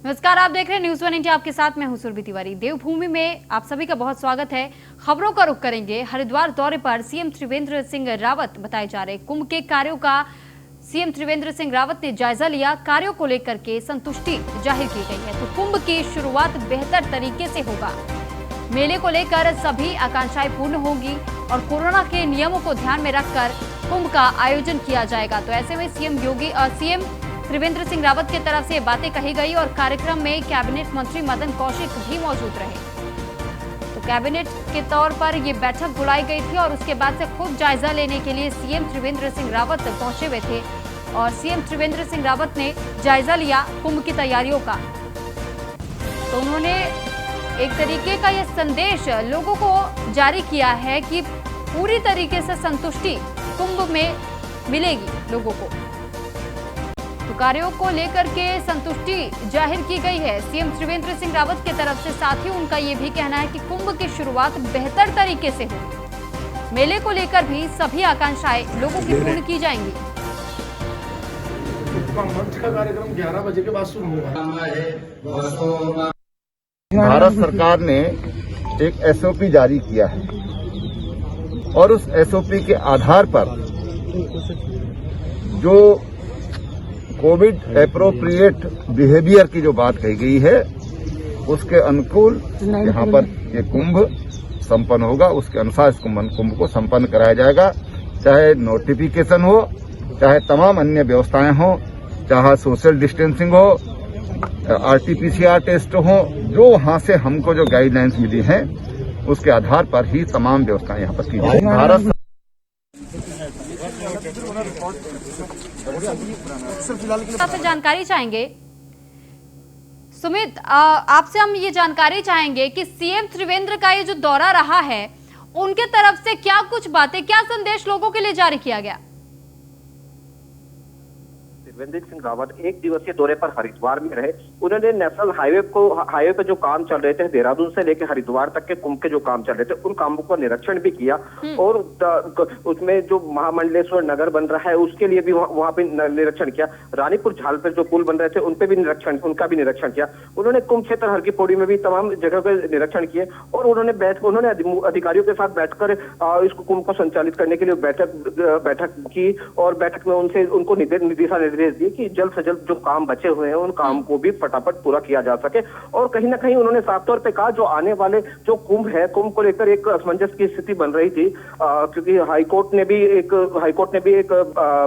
नमस्कार, आप देख रहे हैं न्यूज़ 1 इंडिया। आपके साथ मैं हूं सुरभि तिवारी। देवभूमि में आप सभी का बहुत स्वागत है। खबरों का रुख करेंगे। हरिद्वार दौरे पर सीएम त्रिवेंद्र सिंह रावत बताए जा रहे कुंभ के कार्यों का सीएम त्रिवेंद्र सिंह रावत ने जायजा लिया। कार्यों को लेकर के संतुष्टि जाहिर की गई है। तो कुंभ की शुरुआत बेहतर तरीके से होगा। मेले को लेकर सभी आकांक्षाएं पूर्ण होंगी और कोरोना के नियमों को ध्यान में रखकर कुंभ का आयोजन किया जाएगा। तो ऐसे में सीएम त्रिवेंद्र सिंह रावत की तरफ से ये बातें कही गई और कार्यक्रम में कैबिनेट मंत्री मदन कौशिक भी मौजूद रहे। तो कैबिनेट के तौर पर ये बैठक बुलाई गई थी और उसके बाद से खुद जायजा लेने के लिए सीएम त्रिवेंद्र सिंह रावत पहुंचे हुए थे और सीएम त्रिवेंद्र सिंह रावत ने जायजा लिया कुंभ की तैयारियों का। तो उन्होंने एक तरीके का यह संदेश लोगों को जारी किया है कि पूरी तरीके से संतुष्टि कुंभ में मिलेगी लोगों को। तो कार्यों को लेकर के संतुष्टि जाहिर की गई है सीएम त्रिवेंद्र सिंह रावत की तरफ से। साथ ही उनका ये भी कहना है कि कुंभ की शुरुआत बेहतर तरीके से होगी। मेले को लेकर भी सभी आकांक्षाएं लोगों की पूर्ण की जाएंगी। मंच का कार्यक्रम 11 बजे के बाद शुरू होगा। भारत सरकार ने एक एसओपी जारी किया है और उस एसओपी के आधार पर जो कोविड एप्रोप्रिएट बिहेवियर की जो बात कही गई है उसके अनुकूल यहाँ पर ये कुंभ संपन्न होगा। उसके अनुसार इस कुंभ को संपन्न कराया जाएगा, चाहे नोटिफिकेशन हो, चाहे तमाम अन्य व्यवस्थाएं हो, चाहे सोशल डिस्टेंसिंग हो, आरटीपीसीआर टेस्ट हो, जो वहां से हमको जो गाइडलाइंस मिली हैं उसके आधार पर ही तमाम व्यवस्थाएं यहाँ पर की जाएगी। भारत आपसे जानकारी चाहेंगे सुमित, आपसे हम ये जानकारी चाहेंगे कि सीएम त्रिवेंद्र का ये जो दौरा रहा है उनके तरफ से क्या कुछ बातें, क्या संदेश लोगों के लिए जारी किया गया? त्रिवेंद्र सिंह रावत एक दिवसीय दौरे पर हरिद्वार में रहे। उन्होंने नेशनल हाईवे पे जो काम चल रहे थे, देहरादून से लेकर हरिद्वार तक के कुंभ के जो काम चल रहे थे उन कामों का निरीक्षण भी किया और उसमें जो महामंडलेश्वर नगर बन रहा है उसके लिए भी वहां पे निरीक्षण किया। रानीपुर झाल पर जो पुल बन रहे थे उनका भी निरीक्षण किया। उन्होंने कुंभ क्षेत्र हर की पौड़ी में भी तमाम जगह पे निरीक्षण किए और उन्होंने अधिकारियों के साथ बैठकर इसको कुंभ को संचालित करने के लिए बैठक की और बैठक में उनको दिशा निर्देश दिए कि जल्द से जल्द जो काम बचे हुए हैं उन काम को भी फटाफट पूरा किया जा सके। और कहीं ना कहीं उन्होंने साफ तौर पे कहा जो आने वाले जो कुंभ है, कुंभ को लेकर एक असमंजस की स्थिति बन रही थी क्योंकि हाईकोर्ट ने भी एक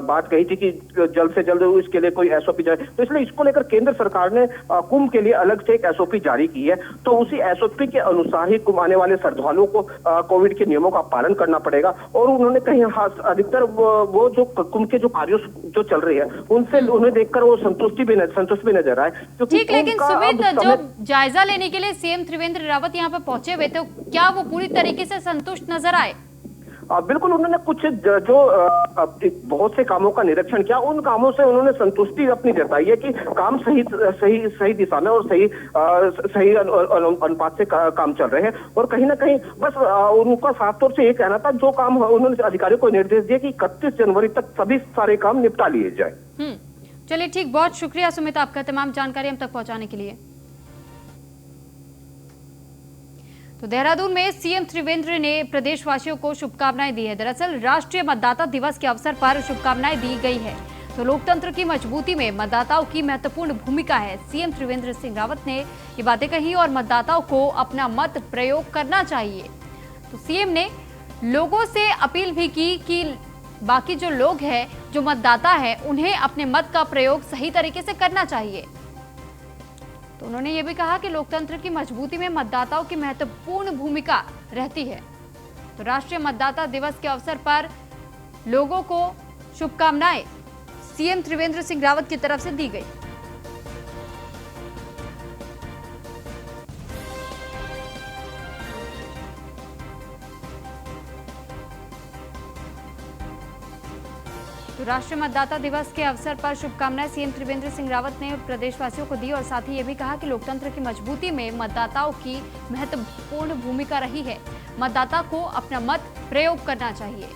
बात कही थी कि जल्द से जल्द इसके लिए कोई एसओपी जाए। तो इसलिए इसको लेकर केंद्र सरकार ने कुंभ के लिए अलग से एक एसओपी जारी की है। तो उसी एसओपी के अनुसार ही कुंभ आने वाले श्रद्धालुओं को कोविड के नियमों का पालन करना पड़ेगा। और उन्होंने कहीं अधिकतर वो जो कुंभ के जो कार्य जो चल रहे हैं उन्हें देखकर वो संतुष्ट भी नजर आए। ठीक, लेकिन सुमित, जो जायजा लेने के लिए सीएम त्रिवेंद्र रावत यहाँ पे पहुंचे हुए थे, क्या वो पूरी तरीके से संतुष्ट नजर आए? बिल्कुल, उन्होंने कुछ जो बहुत से कामों का निरीक्षण किया, उन कामों से उन्होंने संतुष्टि अपनी जताई है कि काम सही दिशा में और सही अनुपात से काम चल रहे हैं। और कहीं ना कहीं बस उनका साफ तौर से ये कहना था, जो काम उन्होंने अधिकारियों को निर्देश दिया कि 31 जनवरी तक सभी सारे काम निपटा लिए जाए। चलिए ठीक, बहुत शुक्रिया सुमित आपका तमाम जानकारी हम तक पहुंचाने के लिए। तो देहरादून में सीएम त्रिवेंद्र ने प्रदेशवासियों को शुभकामनाएं दी है। दरअसल राष्ट्रीय मतदाता दिवस के अवसर पर शुभकामनाएं दी गई है। तो लोकतंत्र की मजबूती में मतदाताओं की महत्वपूर्ण भूमिका है। सीएम त्रिवेंद्र सिंह रावत ने ये बातें कही और मतदाताओं को अपना मत प्रयोग करना चाहिए। तो सीएम ने लोगों से अपील भी की कि बाकी जो लोग हैं, जो मतदाता है, उन्हें अपने मत का प्रयोग सही तरीके से करना चाहिए। तो उन्होंने ये भी कहा कि लोकतंत्र की मजबूती में मतदाताओं की महत्वपूर्ण भूमिका रहती है। तो राष्ट्रीय मतदाता दिवस के अवसर पर लोगों को शुभकामनाएं सीएम त्रिवेंद्र सिंह रावत की तरफ से दी गई। तो राष्ट्रीय मतदाता दिवस के अवसर पर शुभकामनाएं सीएम त्रिवेंद्र सिंह रावत ने प्रदेशवासियों को दी और साथ ही ये भी कहा कि लोकतंत्र की मजबूती में मतदाताओं की महत्वपूर्ण भूमिका रही है। मतदाता को अपना मत प्रयोग करना चाहिए।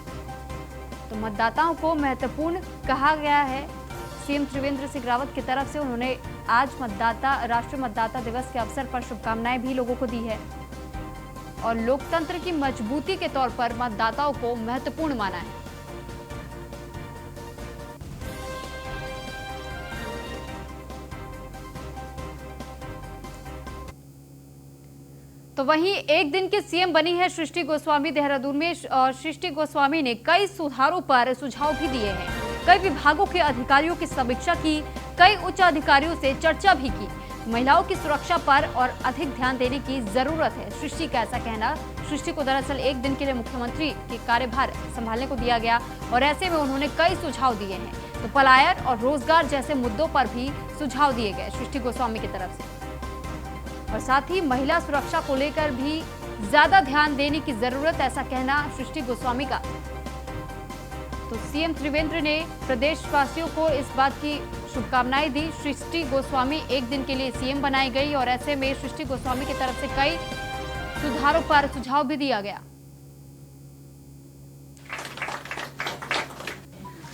तो मतदाताओं को महत्वपूर्ण कहा गया है सीएम त्रिवेंद्र सिंह रावत की तरफ से। उन्होंने आज राष्ट्रीय मतदाता दिवस के अवसर पर शुभकामनाएं भी लोगों को दी है और लोकतंत्र की मजबूती के तौर पर मतदाताओं को महत्वपूर्ण माना है। तो वहीं एक दिन की सीएम बनी है सृष्टि गोस्वामी देहरादून में, और सृष्टि गोस्वामी ने कई सुधारों पर सुझाव भी दिए हैं, कई विभागों के अधिकारियों की समीक्षा की, कई उच्च अधिकारियों से चर्चा भी की। महिलाओं की सुरक्षा पर और अधिक ध्यान देने की जरूरत है, सृष्टि का ऐसा कहना। सृष्टि को दरअसल एक दिन के लिए मुख्यमंत्री के कार्यभार संभालने को दिया गया और ऐसे में उन्होंने कई सुझाव दिए हैं। तो पलायन और रोजगार जैसे मुद्दों पर भी सुझाव दिए गए सृष्टि गोस्वामी की तरफ से, और साथ ही महिला सुरक्षा को लेकर भी ज्यादा ध्यान देने की जरूरत, ऐसा कहना सृष्टि गोस्वामी का। तो सीएम त्रिवेंद्र ने प्रदेशवासियों को इस बात की शुभकामनाएं दी। सृष्टि गोस्वामी एक दिन के लिए सीएम बनाई गई और ऐसे में सृष्टि गोस्वामी की तरफ से कई सुधारों पर सुझाव भी दिया गया।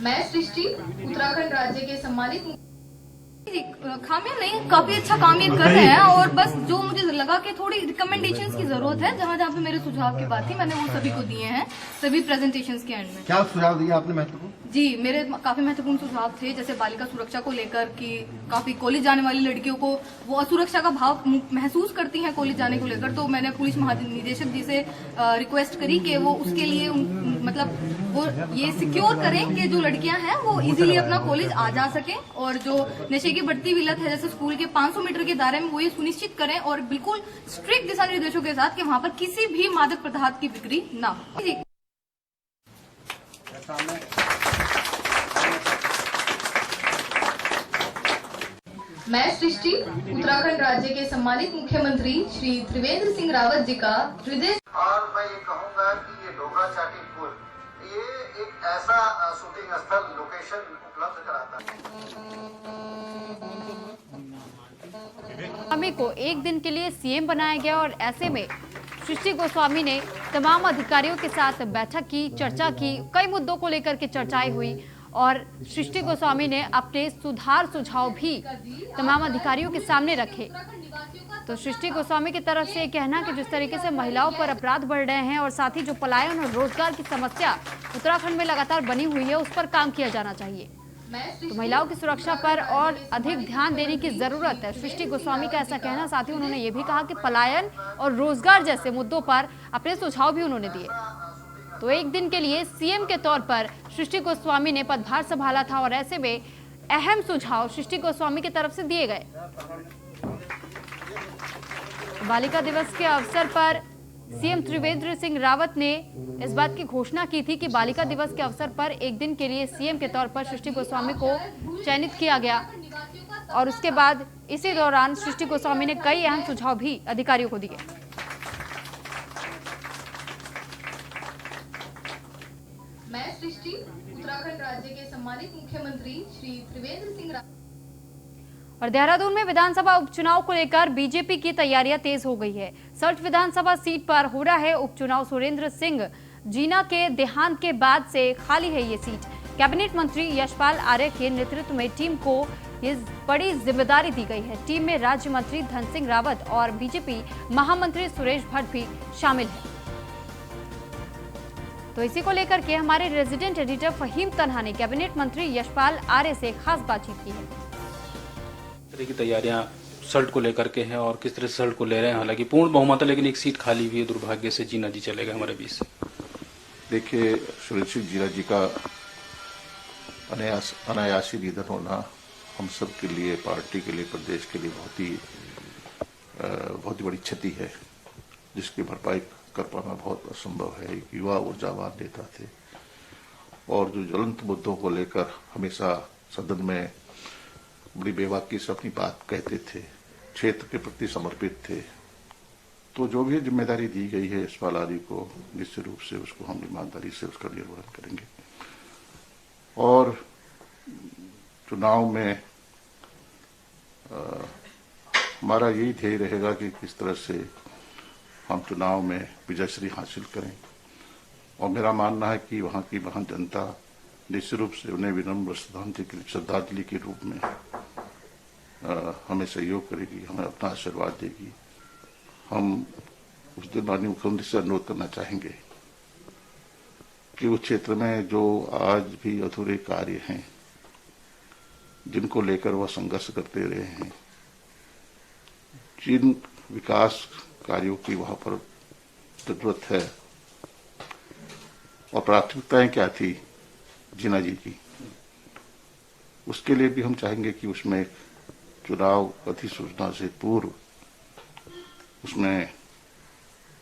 मैं सृष्टि उत्तराखंड राज्य के सम्मानित खामियां नहीं, काफी अच्छा काम ये कर रहे हैं और बस जो मुझे लगा कि थोड़ी रिकमेंडेशंस की जरूरत है, जहां जहां पे मेरे सुझाव की बात थी मैंने वो सभी को दिए हैं, सभी प्रेजेंटेशंस के एंड में। क्या सुझाव दिया आपने महत्वपूर्ण? जी, मेरे काफी महत्वपूर्ण सुझाव थे, जैसे बालिका सुरक्षा को लेकर कि काफी कॉलेज जाने वाली लड़कियों को वो असुरक्षा का भाव महसूस करती हैं कॉलेज जाने को लेकर। तो मैंने पुलिस महानिदेशक जी से रिक्वेस्ट करी कि वो उसके लिए मतलब वो ये सिक्योर करें कि जो लड़कियां हैं वो इजीली अपना कॉलेज आ जा सकें, और जो नशे की बढ़ती हुई लत है जैसे स्कूल के 500 मीटर के दायरे में वो ये सुनिश्चित करें और बिल्कुल स्ट्रिक्ट दिशा निर्देशों के साथ कि वहां पर किसी भी मादक पदार्थ की बिक्री ना हो। मैं सृष्टि उत्तराखंड राज्य के सम्मानित मुख्यमंत्री श्री त्रिवेंद्र सिंह रावत जी का हृदय, और मैं ये कहूँगा कि ये डोगरा चाटी पुल ये एक ऐसा शूटिंग स्थल लोकेशन उपलब्ध कराता है। गोस्वामी को एक दिन के लिए सीएम बनाया गया और ऐसे में सृष्टि गोस्वामी ने तमाम अधिकारियों के साथ बैठक की, चर्चा की, कई मुद्दों को लेकर के चर्चाएं हुई और सृष्टि गोस्वामी ने अपने सुझाव भी तमाम अधिकारियों के सामने रखे। तो सृष्टि गोस्वामी की तरफ से कहना कि जिस तरीके से महिलाओं पर अपराध बढ़ रहे हैं और साथ ही जो पलायन और रोजगार की समस्या उत्तराखंड में लगातार बनी हुई है उस पर काम किया जाना चाहिए। तो महिलाओं की सुरक्षा पर और अधिक ध्यान देने की जरूरत है, सृष्टि गोस्वामी का ऐसा कहना। साथ ही उन्होंने ये भी कहा कि पलायन और रोजगार जैसे मुद्दों पर अपने सुझाव भी उन्होंने दिए। तो एक दिन के लिए सीएम के तौर पर सृष्टि गोस्वामी ने पदभार संभाला था और ऐसे में अहम सुझाव सृष्टि गोस्वामी की तरफ से दिए गए। बालिका दिवस के अवसर पर सीएम त्रिवेंद्र सिंह रावत ने इस बात की घोषणा की थी कि बालिका दिवस के अवसर पर एक दिन के लिए सीएम के तौर पर सृष्टि गोस्वामी को चयनित किया गया और उसके बाद इसी दौरान सृष्टि गोस्वामी ने कई अहम सुझाव भी अधिकारियों को दिए। मैं सृष्टि उत्तराखंड राज्य के सम्मानित मुख्यमंत्री श्री त्रिवेंद्र सिंह रावत। और देहरादून में विधानसभा उपचुनाव को लेकर बीजेपी की तैयारियां तेज हो गई है। सल्ट विधानसभा सीट पर हो रहा है उपचुनाव। सुरेंद्र सिंह जीना के देहांत के बाद से खाली है ये सीट। कैबिनेट मंत्री यशपाल आर्य के नेतृत्व में टीम को ये बड़ी जिम्मेदारी दी गई है। टीम में राज्य मंत्री धन सिंह रावत और बीजेपी महामंत्री सुरेश भट्ट भी शामिल है। तो इसी को लेकर के हमारे रेजिडेंट एडिटर फहीम तन्हा ने कैबिनेट मंत्री यशपाल आर्य से खास बातचीत की है। तरह की तैयारियां सल्ट को लेकर के हैं और किस तरह से सल्ट को ले रहे हैं। हालांकि पूर्ण बहुमत है लेकिन एक सीट खाली हुई है, दुर्भाग्य से जीना जी चलेगा हमारे बीच से। देखिए, सुरेश जीना जी का अनायासी निधन होना हम सब के लिए, पार्टी के लिए, प्रदेश के लिए बहुत ही बड़ी क्षति है, जिसकी भरपाई कर पाना बहुत असंभव है। एक युवा ऊर्जावान नेता थे और जो ज्वलंत मुद्दों को लेकर हमेशा सदन में बड़ी बेबाकी से अपनी बात कहते थे, क्षेत्र के प्रति समर्पित थे। तो जो भी जिम्मेदारी दी गई है यशपाल आर्य को, निश्चित रूप से उसको हम ईमानदारी से उसका निर्वहन करेंगे और चुनाव में हमारा यही ध्येय रहेगा कि किस तरह से हम चुनाव में विजयश्री हासिल करें। और मेरा मानना है कि वहाँ की महान जनता निश्चित रूप से उन्हें विनम्र श्रद्धांजलि के रूप में हमें सहयोग करेगी, हमें अपना आशीर्वाद देगी। हम उस दिन माननीय मुख्यमंत्री से अनुरोध करना चाहेंगे कि उस क्षेत्र में जो आज भी अधूरे कार्य हैं, जिनको लेकर वह संघर्ष करते रहे हैं, जिन विकास कार्यों की वहां पर जरूरत है और प्राथमिकताएं क्या थी जीना जी की, उसके लिए भी हम चाहेंगे कि उसमें चुनाव अधिसूचना से पूर्व उसमें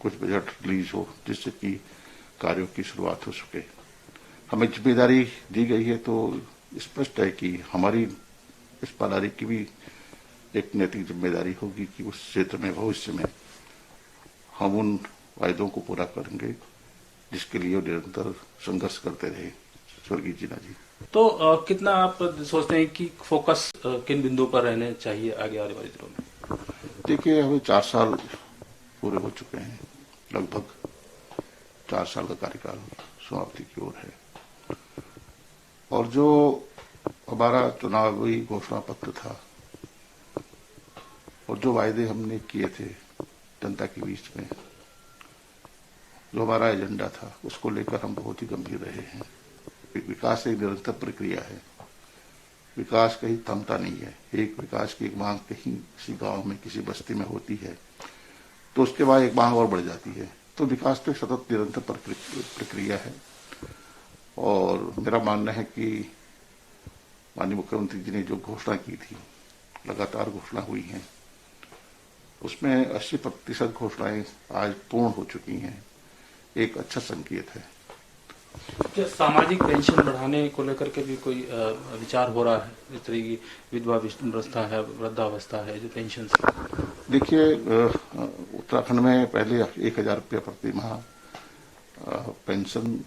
कुछ बजट रिलीज हो, जिससे कि कार्यों की शुरुआत हो सके। हमें जिम्मेदारी दी गई है तो स्पष्ट है कि हमारी इस प्रणाली की भी एक नैतिक जिम्मेदारी होगी कि उस क्षेत्र में भविष्य में हम उन वायदों को पूरा करेंगे जिसके लिए वो निरंतर संघर्ष करते रहे स्वर्गीय जीना जी। तो कितना आप सोचते हैं कि फोकस किन बिंदुओं पर रहने चाहिए आगे आने वाले दिनों में? देखिए, हमें 4 साल पूरे हो चुके हैं, लगभग 4 साल का कार्यकाल समाप्ति की ओर है, और जो हमारा चुनावी घोषणा पत्र था और जो वायदे हमने किए थे जनता के बीच में, जो हमारा एजेंडा था, उसको लेकर हम बहुत ही गंभीर रहे हैं। विकास एक निरंतर प्रक्रिया है, विकास कहीं थमता नहीं है। एक विकास की एक मांग कहीं किसी गांव में, किसी बस्ती में होती है तो उसके बाद एक मांग और बढ़ जाती है। तो विकास तो एक सतत निरंतर प्रक्रिया है, और मेरा मानना है कि माननीय मुख्यमंत्री जी ने जो घोषणा की थी, लगातार घोषणा हुई हैं, उसमें 80% घोषणाएं आज पूर्ण हो चुकी हैं, एक अच्छा संकेत है। क्या सामाजिक पेंशन बढ़ाने को लेकर के भी कोई विचार हो रहा है? इस तरह की विधवा अवस्था है, वृद्धावस्था है, जो पेंशन। देखिए, उत्तराखंड में पहले 1000 रुपये प्रति माह पेंशन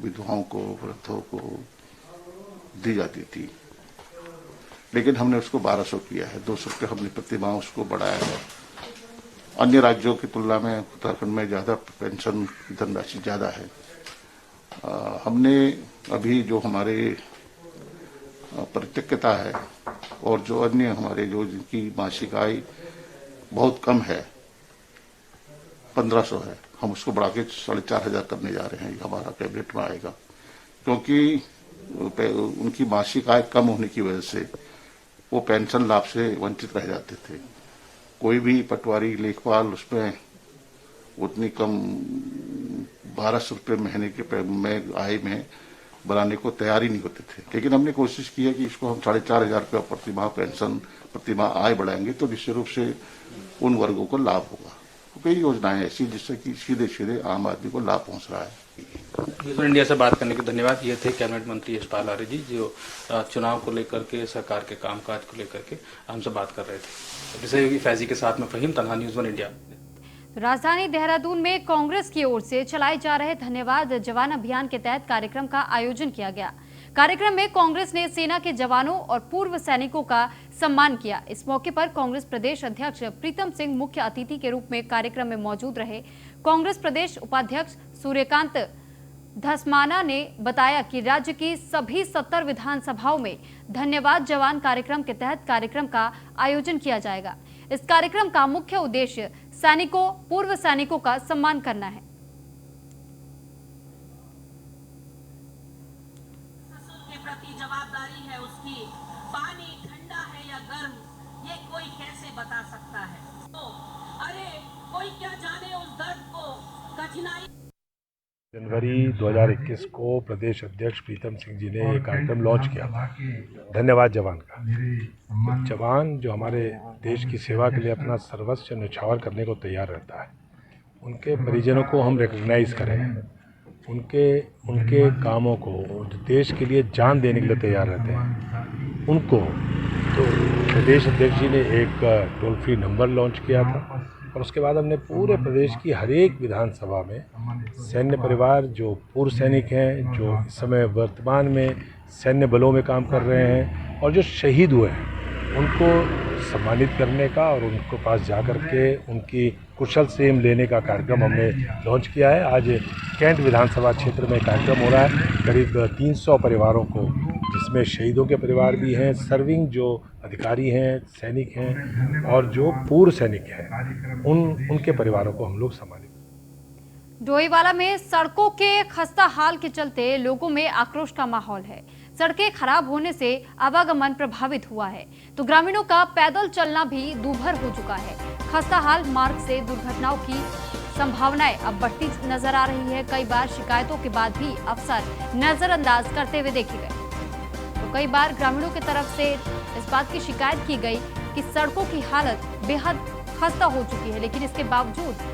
विधवाओं को, वृद्धों को दी जाती थी, लेकिन हमने उसको 1200 किया है। 200 रुपये हमने प्रति माह उसको बढ़ाया है। अन्य राज्यों की तुलना में उत्तराखंड में ज्यादा पेंशन धनराशि ज्यादा है। हमने अभी जो हमारे परित्यक्ता है और जो अन्य हमारे जो जिनकी मासिक आय बहुत कम है, 1500 है, हम उसको बढ़ा के 4500 करने जा रहे हैं। ये हमारा कैबिनेट में आएगा, क्योंकि उनकी मासिक आय कम होने की वजह से वो पेंशन लाभ से वंचित रह जाते थे। कोई भी पटवारी, लेखपाल उसमें उतनी कम 1200 रुपये महीने के में आय में बनाने को तैयार ही नहीं होते थे। लेकिन हमने कोशिश की है कि इसको हम 4500 रुपये प्रति माह पेंशन, प्रति माह आय बढ़ाएंगे तो निश्चित रूप से उन वर्गों को लाभ होगा। तो कई योजनाएं ऐसी जिससे कि सीधे सीधे आम आदमी को लाभ पहुंच रहा है। इंडिया से बात करने के धन्यवाद। ये थे कैबिनेट मंत्री यशपाल आर्य जी, जो चुनाव को लेकर के, सरकार के कामकाज को लेकर के हमसे बात कर रहे थे। सहयोगी फैजी के साथ में फहीम, तन्हा, न्यूज़ 1 इंडिया। राजधानी देहरादून में कांग्रेस की ओर से चलाए जा रहे धन्यवाद जवान अभियान के तहत कार्यक्रम का आयोजन किया गया। कार्यक्रम में कांग्रेस ने सेना के जवानों और पूर्व सैनिकों का सम्मान किया। इस मौके पर कांग्रेस प्रदेश अध्यक्ष प्रीतम सिंह मुख्य अतिथि के रूप में कार्यक्रम में मौजूद रहे। कांग्रेस प्रदेश उपाध्यक्ष सूर्यकांत धसमाना ने बताया कि राज्य की सभी 70 विधानसभाओं में धन्यवाद जवान कार्यक्रम के तहत कार्यक्रम का आयोजन किया जाएगा। इस कार्यक्रम का मुख्य उद्देश्य सैनिकों, पूर्व सैनिकों का सम्मान करना है। के प्रति जवाबदारी है उसकी, पानी ठंडा है या गर्म, ये कोई कैसे बता सकता है? तो अरे कोई क्या जाने उस दर्द को, कठिनाई। जनवरी 2021 को प्रदेश अध्यक्ष प्रीतम सिंह जी ने ये कार्यक्रम लॉन्च किया था, धन्यवाद जवान का। जवान जो हमारे देश की सेवा के लिए अपना सर्वस्व न्यौछावर करने को तैयार रहता है, उनके परिजनों को हम रिकॉग्नाइज करें, उनके कामों को, जो देश के लिए जान देने के लिए तैयार रहते हैं उनको। तो प्रदेश अध्यक्ष जी ने एक टोल फ्री नंबर लॉन्च किया था, और उसके बाद हमने पूरे प्रदेश की हर एक विधानसभा में सैन्य परिवार, जो पूर्व सैनिक हैं, जो इस समय वर्तमान में सैन्य बलों में काम कर रहे हैं और जो शहीद हुए हैं, उनको सम्मानित करने का और उनको पास जाकर के उनकी कुशल सेम लेने का कार्यक्रम हमने लॉन्च किया है। आज कैंट विधानसभा क्षेत्र में कार्यक्रम हो रहा है। करीब 300 परिवारों को जिसमें शहीदों के परिवार भी हैं, सर्विंग जो अधिकारी हैं, सैनिक हैं और जो पूर्व सैनिक हैं, उनके परिवारों को हम लोग संभालेंगे। डोईवाला में सड़कों के खस्ता हाल के चलते लोगों में आक्रोश का माहौल है। सड़कें खराब होने से आवागमन प्रभावित हुआ है तो ग्रामीणों का पैदल चलना भी दूभर हो चुका है। खस्ता हाल मार्ग से दुर्घटनाओं की संभावनाएं अब बढ़ती नजर आ रही है। कई बार शिकायतों के बाद भी अफसर नजरअंदाज करते हुए देखे गए तो कई बार ग्रामीणों की तरफ से इस बात की शिकायत की गई कि सड़कों की हालत बेहद खस्ता हो चुकी है, लेकिन इसके बावजूद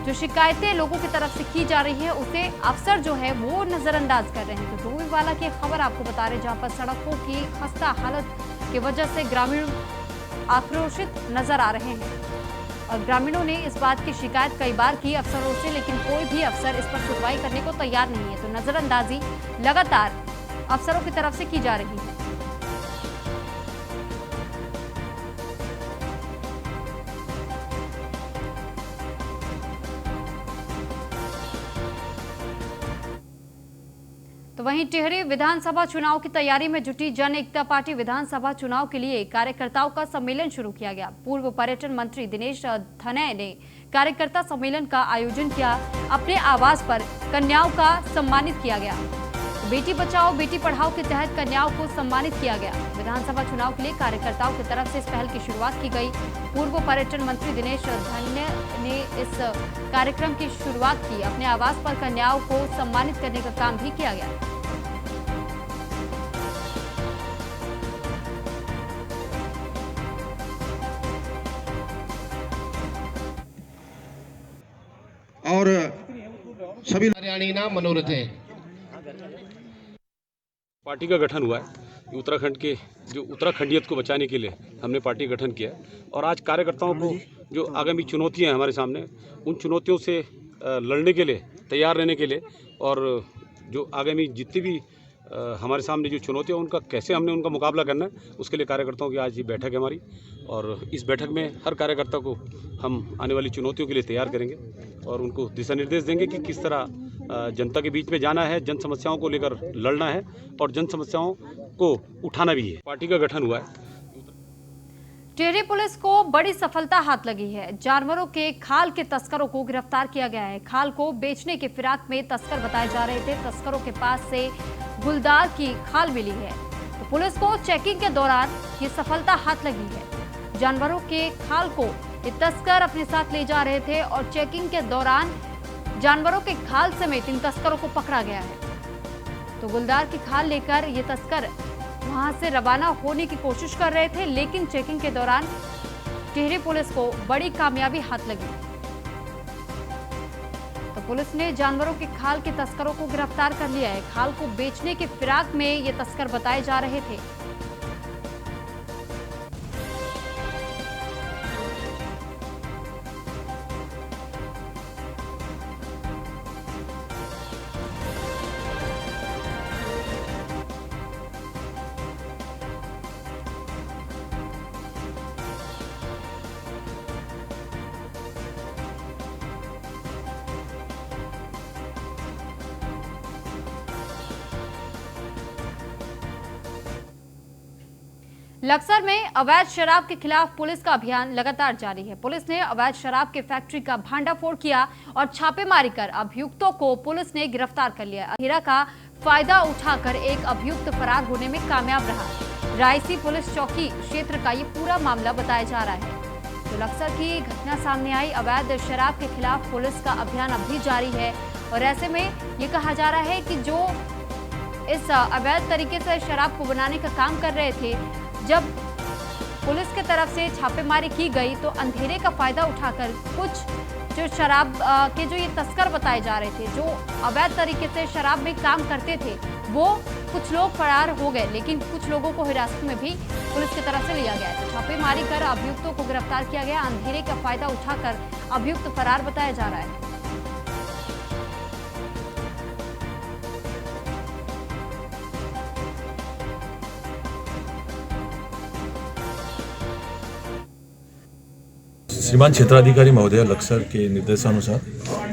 जो शिकायतें लोगों की तरफ से की जा रही है उसे अफसर जो है वो नजरअंदाज कर रहे हैं। तो डोईवाला की खबर आपको बता रहे, जहां पर सड़कों की खस्ता हालत की वजह से ग्रामीण आक्रोशित नजर आ रहे हैं और ग्रामीणों ने इस बात की शिकायत कई बार की अफसरों से, लेकिन कोई भी अफसर इस पर सुनवाई करने को तैयार नहीं है। तो नजरअंदाजी लगातार अफसरों की तरफ से की जा रही है। तो वहीं टिहरी विधानसभा चुनाव की तैयारी में जुटी जन एकता पार्टी विधानसभा चुनाव के लिए कार्यकर्ताओं का सम्मेलन शुरू किया गया। पूर्व पर्यटन मंत्री दिनेश धनय ने कार्यकर्ता सम्मेलन का आयोजन किया। अपने आवास पर कन्याओं का सम्मानित किया गया। बेटी बचाओ बेटी पढ़ाओ के तहत कन्याओं को सम्मानित किया गया। विधानसभा चुनाव के लिए कार्यकर्ताओं की तरफ से इस पहल की शुरुआत की गई। पूर्व पर्यटन मंत्री दिनेश धनय ने इस कार्यक्रम की शुरुआत की। अपने आवास पर कन्याओं को सम्मानित करने का काम भी किया गया। और सभी हरियाणी नाम मनोरथ है। पार्टी का गठन हुआ है। उत्तराखंड के जो उत्तराखंडियत को बचाने के लिए हमने पार्टी गठन किया है और आज कार्यकर्ताओं को जो आगामी चुनौतियां हैं हमारे सामने, उन चुनौतियों से लड़ने के लिए तैयार रहने के लिए और जो आगामी जितनी भी हमारे सामने जो चुनौतियां उनका कैसे हमने उनका मुकाबला करना है, उसके लिए कार्यकर्ताओं की आज ये बैठक है हमारी। और इस बैठक में हर कार्यकर्ता को हम आने वाली चुनौतियों के लिए तैयार करेंगे और उनको दिशा निर्देश देंगे कि किस तरह जनता के बीच में जाना है, जन समस्याओं को लेकर लड़ना है और जन समस्याओं को उठाना भी है। पार्टी का गठन हुआ है। टिहरी पुलिस को बड़ी सफलता हाथ लगी है। जानवरों के खाल के तस्करों को गिरफ्तार किया गया है। खाल को बेचने के फिराक में तस्कर बताए जा रहे थे। तस्करों के पास से गुलदार की खाल मिली है। तो पुलिस को चेकिंग के दौरान ये सफलता हाथ लगी है। जानवरों के खाल को ये तस्कर अपने साथ ले जा रहे थे और चेकिंग के दौरान जानवरों के खाल समेत इन तस्करों को पकड़ा गया है। तो गुलदार की खाल लेकर ये तस्कर वहां से रवाना होने की कोशिश कर रहे थे, लेकिन चेकिंग के दौरान टिहरी पुलिस को बड़ी कामयाबी हाथ लगी। तो पुलिस ने जानवरों के खाल के तस्करों को गिरफ्तार कर लिया है। खाल को बेचने के फिराक में ये तस्कर बताए जा रहे थे। लक्सर में अवैध शराब के खिलाफ पुलिस का अभियान लगातार जारी है। पुलिस ने अवैध शराब के फैक्ट्री का भांडाफोड़ किया और छापेमारी कर अभियुक्तों को पुलिस ने गिरफ्तार कर लिया। अंधेरा का फायदा उठाकर एक अभियुक्त फरार होने में कामयाब रहा। रायसी पुलिस चौकी क्षेत्र का ये पूरा मामला बताया जा रहा है। तो लक्सर की घटना सामने आई। अवैध शराब के खिलाफ पुलिस का अभियान अब भी जारी है और ऐसे में ये कहा जा रहा है कि जो इस अवैध तरीके से शराब को बनाने का काम कर रहे थे, जब पुलिस के तरफ से छापेमारी की गई तो अंधेरे का फायदा उठाकर कुछ जो शराब के जो ये तस्कर बताए जा रहे थे, जो अवैध तरीके से शराब में काम करते थे, वो कुछ लोग फरार हो गए, लेकिन कुछ लोगों को हिरासत में भी पुलिस की तरफ से लिया गया। तो छापेमारी कर अभियुक्तों को गिरफ्तार किया गया। अंधेरे का फायदा उठाकर अभियुक्त फरार बताया जा रहा है। श्रीमान क्षेत्राधिकारी महोदय लक्सर के निर्देशानुसार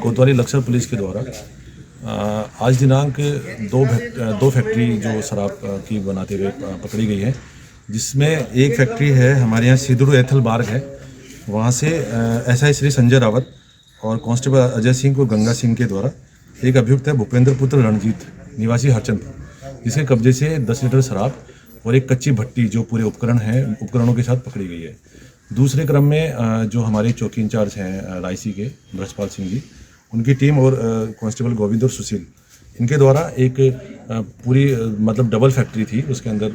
कोतवाली लक्सर पुलिस के द्वारा आज दिनांक दो फैक्ट्री जो शराब की बनाते हुए पकड़ी गई है, जिसमें एक फैक्ट्री है हमारे यहाँ सिदुर एथल मार्ग है, वहाँ से SI श्री संजय रावत और कांस्टेबल अजय सिंह को गंगा सिंह के द्वारा एक अभियुक्त है भूपेंद्र पुत्र रणजीत निवासी हरचंदपुर, जिसके कब्जे से 10 लीटर शराब और एक कच्ची भट्टी जो पूरे उपकरणों के साथ पकड़ी गई है। दूसरे क्रम में जो हमारे चौकी इंचार्ज हैं रायसी के ब्रजपाल सिंह जी, उनकी टीम और कांस्टेबल गोविंद और सुशील, इनके द्वारा एक पूरी मतलब डबल फैक्ट्री थी, उसके अंदर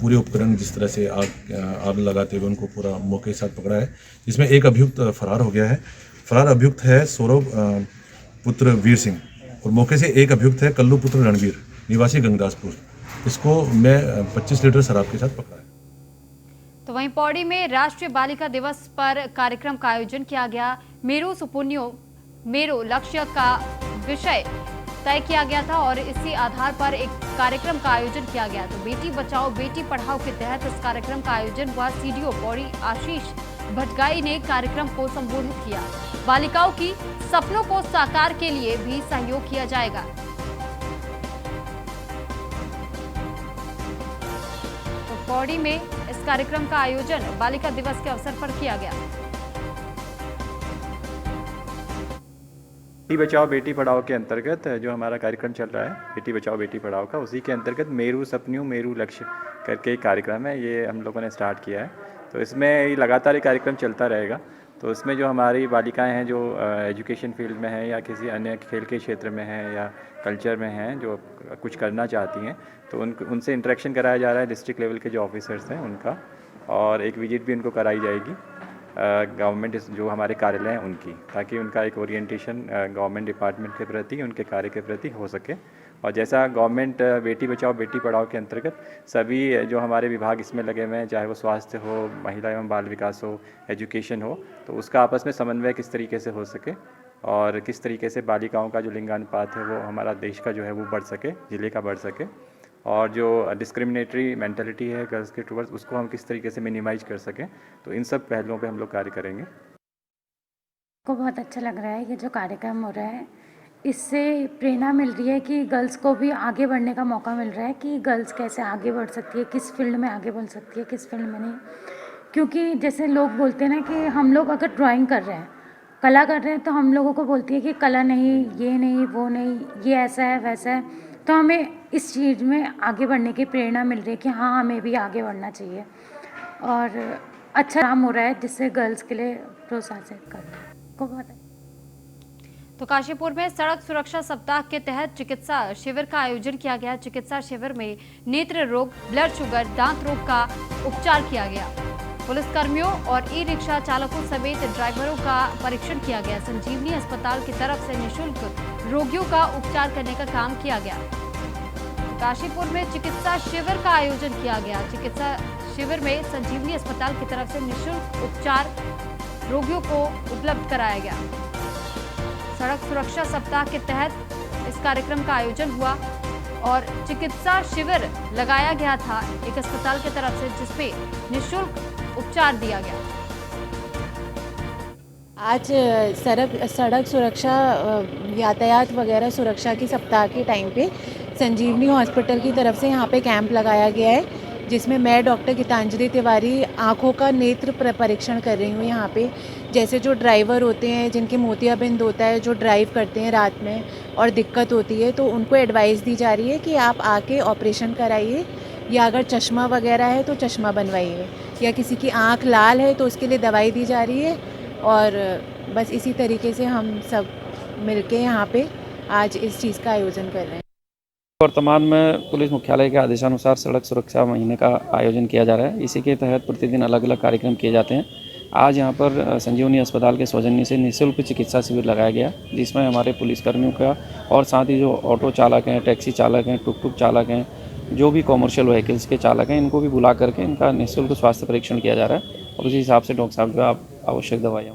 पूरे उपकरण जिस तरह से आग लगाते हुए उनको पूरा मौके के साथ पकड़ा है, जिसमें एक अभियुक्त फरार हो गया है। फरार अभियुक्त है सौरभ पुत्र वीर सिंह और मौके से एक अभियुक्त है कल्लू पुत्र रणवीर निवासी गंगदासपुर। इसको मैं 25 लीटर शराब के साथ पकड़ा है। तो वहीं पौड़ी में राष्ट्रीय बालिका दिवस पर कार्यक्रम का आयोजन किया गया। मेरू सुपुण्यो मेरो लक्ष्य का विषय तय किया गया था और इसी आधार पर एक कार्यक्रम का आयोजन किया गया। तो बेटी बचाओ बेटी पढ़ाओ के तहत इस कार्यक्रम का आयोजन हुआ। CDO पौड़ी आशीष भटगाई ने कार्यक्रम को संबोधित किया। बालिकाओं की सपनों को साकार के लिए भी सहयोग किया जाएगा। तो पौड़ी में इस कार्यक्रम का आयोजन बालिका दिवस के अवसर पर किया गया। बेटी बचाओ बेटी पढ़ाओ के अंतर्गत जो हमारा कार्यक्रम चल रहा है बेटी बचाओ बेटी पढ़ाओ का, उसी के अंतर्गत मेरू सपनों मेरू लक्ष्य करके एक कार्यक्रम है, ये हम लोगों ने स्टार्ट किया है। तो इसमें ये लगातार ये कार्यक्रम चलता रहेगा। तो इसमें जो हमारी बालिकाएं हैं जो एजुकेशन फील्ड में हैं या किसी अन्य खेल के क्षेत्र में हैं या कल्चर में हैं जो कुछ करना चाहती हैं, तो उनसे इंटरेक्शन कराया जा रहा है डिस्ट्रिक्ट लेवल के जो ऑफिसर्स हैं उनका, और एक विजिट भी उनको कराई जाएगी गवर्नमेंट जो हमारे कार्यालय हैं उनकी, ताकि उनका एक ओरिएंटेशन गवर्नमेंट डिपार्टमेंट के प्रति उनके कार्य के प्रति हो सके। और जैसा गवर्नमेंट बेटी बचाओ बेटी पढ़ाओ के अंतर्गत सभी जो हमारे विभाग इसमें लगे हुए हैं, चाहे वो स्वास्थ्य हो, महिला एवं बाल विकास हो, एजुकेशन हो, तो उसका आपस में समन्वय किस तरीके से हो सके और किस तरीके से बालिकाओं का जो लिंगानुपात है वो हमारा देश का जो है वो बढ़ सके, जिले का बढ़ सके, और जो डिस्क्रिमिनेटरी मेंटालिटी है गर्ल्स के टूवर्ड्स उसको हम किस तरीके से मिनिमाइज कर सकें। तो इन सब पहलुओं पे हम लोग कार्य करेंगे। को बहुत अच्छा लग रहा है ये जो कार्यक्रम हो रहा है, इससे प्रेरणा मिल रही है कि गर्ल्स को भी आगे बढ़ने का मौका मिल रहा है कि गर्ल्स कैसे आगे बढ़ सकती है, किस फील्ड में आगे बढ़ सकती है, किस फील्ड में नहीं। क्योंकि जैसे लोग बोलते हैं ना कि हम लोग अगर ड्राइंग कर रहे हैं, कला कर रहे हैं, तो हम लोगों को बोलती है कि कला नहीं, ये नहीं, वो नहीं, ये ऐसा है वैसा है। तो हमें इस चीज़ में आगे बढ़ने की प्रेरणा मिल रही है कि हाँ हमें भी आगे बढ़ना चाहिए और अच्छा काम हो रहा है जिससे गर्ल्स के लिए प्रोत्साहित करना को बहुत। तो काशीपुर में सड़क सुरक्षा सप्ताह के तहत चिकित्सा शिविर का आयोजन किया गया। चिकित्सा शिविर में नेत्र रोग, ब्लड शुगर, दांत रोग का उपचार किया गया। पुलिसकर्मियों और ई-रिक्शा चालकों समेत ड्राइवरों का परीक्षण किया गया। संजीवनी अस्पताल की तरफ से निःशुल्क रोगियों का उपचार करने का काम किया गया। काशीपुर में चिकित्सा शिविर का आयोजन किया गया। चिकित्सा शिविर में संजीवनी अस्पताल की तरफ से निःशुल्क उपचार रोगियों को उपलब्ध कराया गया। सड़क सुरक्षा सप्ताह के तहत इस कार्यक्रम का आयोजन हुआ और चिकित्सा शिविर लगाया गया था एक अस्पताल की तरफ से, जिसमें निःशुल्क उपचार दिया गया। आज सड़क सुरक्षा यातायात वगैरह सुरक्षा की सप्ताह के टाइम पे संजीवनी हॉस्पिटल की तरफ से यहाँ पे कैंप लगाया गया है, जिसमें मैं डॉक्टर गीतांजलि तिवारी आँखों का नेत्र परीक्षण कर रही हूँ। यहाँ पे जैसे जो ड्राइवर होते हैं जिनके मोतियाबिंद होता है, जो ड्राइव करते हैं रात में और दिक्कत होती है, तो उनको एडवाइस दी जा रही है कि आप आके ऑपरेशन कराइए, या अगर चश्मा वगैरह है तो चश्मा बनवाइए, या किसी की आँख लाल है तो उसके लिए दवाई दी जा रही है। और बस इसी तरीके से हम सब मिलके यहाँ पे आज इस चीज़ का आयोजन कर रहे हैं। वर्तमान में पुलिस मुख्यालय के आदेशानुसार सड़क सुरक्षा महीने का आयोजन किया जा रहा है। इसी के तहत प्रतिदिन अलग अलग कार्यक्रम किए जाते हैं। आज यहाँ पर संजीवनी अस्पताल के सौजन्य से निःशुल्क चिकित्सा शिविर लगाया गया, जिसमें हमारे पुलिसकर्मियों का और साथ ही जो ऑटो चालक हैं, टैक्सी चालक हैं, टुक चालक हैं, जो भी कॉमर्शियल व्हीकल्स के चालक हैं, इनको भी बुला करके इनका निःशुल्क स्वास्थ्य परीक्षण किया जा रहा है और उसी हिसाब से डॉक्टर साहब जो आवश्यक दवाइयाँ